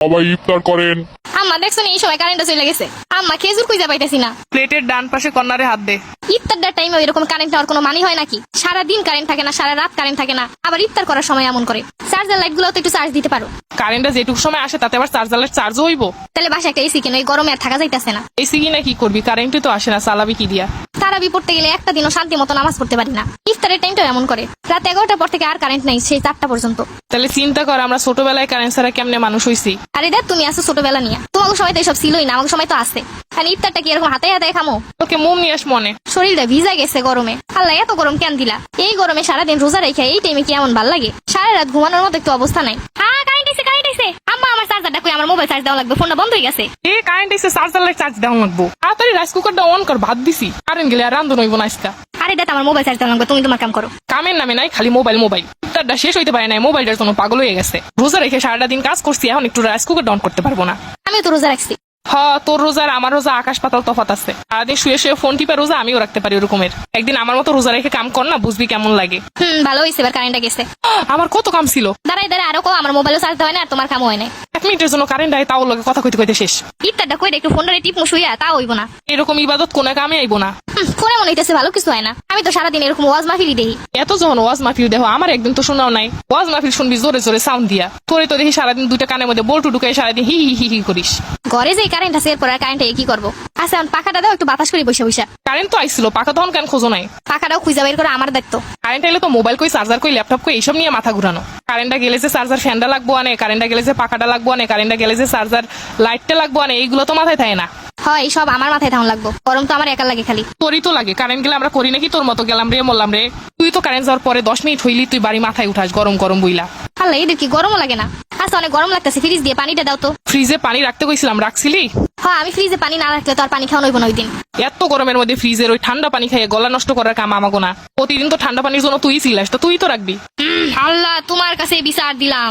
সবাই ইফতার করেন। আম্মা দেখছো এই সময় কারেন্টটা চলে গেছে। আম্মা খেজুর খুঁজে পাইতেছি না। প্লেটের ডান পাশে কর্নারে হাত দে। ইফতারটার টাইমে এরকম কারেন্ট হওয়ার কোনো মানি হয় নাকি? সারা দিন কারেন্ট থাকে না, সারা রাত কারেন্ট থাকে না, আবার ইফতার করার সময় এমন করে। চার্জার লাইট গুলো তো একটু চার্জ দিতে পারো। কারেন্টটা যেটুকু সময় আসে তাতে আবার চার্জারের চার্জও হইব। তাহলে বাসায় একটা এসি কেন, এই গরমে আর থাকা যাইতেছে না। এসি কিনা কি করবি, কারেন্টই তো আসে না, চালাবি কি দিয়া? তারাবি পড়তে গেলে একটা দিনও শান্তি মতো নামাজ পড়তে পারি না। ইফতারের টাইমটাও এমন করে, রাত 11টার পর থেকে আর কারেন্ট নাই, সেই 4টা পর্যন্ত। তাহলে চিন্তা কর আমরা ছোটবেলায় কারেন্ট ছাড়া কেমনে মানুষ হইছি। আরে দেখ, তুমি আসো ছোটবেলা নিয়ে, তোমার সময় তো এসব ছিলই না, আমার সময় তো আছে। আর ইফতারটা কি এরকম হাতে হাতে খামো? তোকে মোম নিয়ে আস মনে। শরীরটা ভিজা গেছে গরমে। আল্লাহ এত গরম কেন দিলা? এই গরমে সারাদিন রোজা রেখে এই টাইমে কি এমন ভাল লাগে? সারা রাত ঘুমানোর মতো একটু অবস্থা নাই। হ্যাঁ কারেন্ট আইছে, কারেন্ট আইছে। আম্মা আমার চার্জারটা কই? আমার মোবাইল চার্জ দেওয়া লাগবে, ফোনটা বন্ধ হয়ে গেছে। কারেন্ট এসে চার্জার লাইট চার্জ দেওয়া লাগবো। তাড়াতাড়ি রাইস কুকারটা অন কর, ভাত দিছি। কারেন্ট গেলে আর রান্ধন হইব না আজকা। আরে দেখ, আমার মোবাইল চার্জ দেওয়া লাগবে, তুমি তোমার কাম করো। কামের নামে নাই, খালি মোবাইল মোবাইল। ইফতারটা শেষ হইতে পারে নাই, মোবাইলটার জন্য পাগল হয়ে গেছে। রোজা রেখে সারাটা দিন কাজ করছি, এখন একটু রাইস কুকার অন করতে পারবো না। আমিও তো রোজা রাখছি। হ্যাঁ, তোর রোজা আর আমার রোজা আকাশ পাতাল তফাত আছে। সারাদিন শুয়ে শুয়ে ফোন টিপে রোজা আমিও রাখতে পারি ওরকমের। একদিন আমার মতো রোজা রেখে কাম কর না, বুঝবি কেমন লাগে। ভালো হয়েছে, এবার কারেন্টটা গেছে। আমার কত কাম ছিল। দাঁড়াই দাঁড়াই আরো কো, আমার মোবাইলও চার্জ দেওয়া হয় না, আর তোমার কাম হয় না। 1 মিনিটের জন্য কারেন্ট আয়, তাও লগে কথা কইতে কইতে শেষ। ইফতারটা কইরা একটু ফোনটা টিপ শুইয়া তা হইব না। এরকম ইবাদত কোন কামে আইবো না। ফোনে মনে হইতেছে ভালো কিছু হয় না। আমি তো সারাদিন এরকম ওয়াজ মাহফিলি দেখি। এত যখন ওয়াজ মাহফিল দেখো, আমার একদিন তো শোনাও নাই। ওয়াজ মাহফিল শুনবি জোরে জোরে সাউন্ড দিয়া, তোরে তো দেখি সারাদিন দুইটা কানের মধ্যে বল্টু ঢুকাই সারাদিন হি হি হি হি করিস। ঘরে যে কারেন্ট আছে, এরপর আর কারেন্টে কি করবো? আচ্ছা এখন পাখাটা দাও, একটু বাতাস করি বসে বসে। কারেন্ট তো আইছিল, পাকা তখন কেন খোঁজো নাই? পাখাটাও খুঁজে বের করে আমার দেখতো। কারেন্ট এলে তো মোবাইল কই, চার্জার কই, ল্যাপটপ কই, এইসব নিয়ে মাথা ঘুরানো। কারেন্টটা গেলে যে চার্জার ফ্যানটা লাগবো আনে, কারেন্টটা গেলে যে পাখাটা লাগবো আনে, কারেন্টটা গেলে যে চার্জার লাইটটা লাগবো আনে, এইগুলো তো মাথায় থাকে না। হয় সব আমার মাথায় থাউন লাগবো, গরম তো আমার একা লাগে খালি। তোরই তো লাগে। কারেন্ট গেলে আমরা করি নাকি তোর মতো গেলাম রে মরলাম রে? তুই তো কারেন্ট যাওয়ার পরে 10 মিনিট হইলি তুই বাড়ি মাথায় উঠাস গরম গরম বইলা। আল্লাহ এদের কি গরমও লাগে না? আচ্ছা অনেক গরম লাগতেছে, ফ্রিজ দিয়ে পানিটা দাও তো। ফ্রিজে পানি রাখতে কইছিলাম, রাখছিলি? হ্যাঁ, আমি ফ্রিজে পানি না রাখলে তো আর পানি খাওয়ানো হইব না ওই দিন। এত গরমের মধ্যে ফ্রিজের ওই ঠান্ডা পানি খাইয়ে গলা নষ্ট করার কাম আমাগো না। প্রতিদিন তো ঠান্ডা পানির জন্য তুই ছিলাস, তো তুই তো রাখবি। আল্লাহ তোমার কাছে বিচার দিলাম।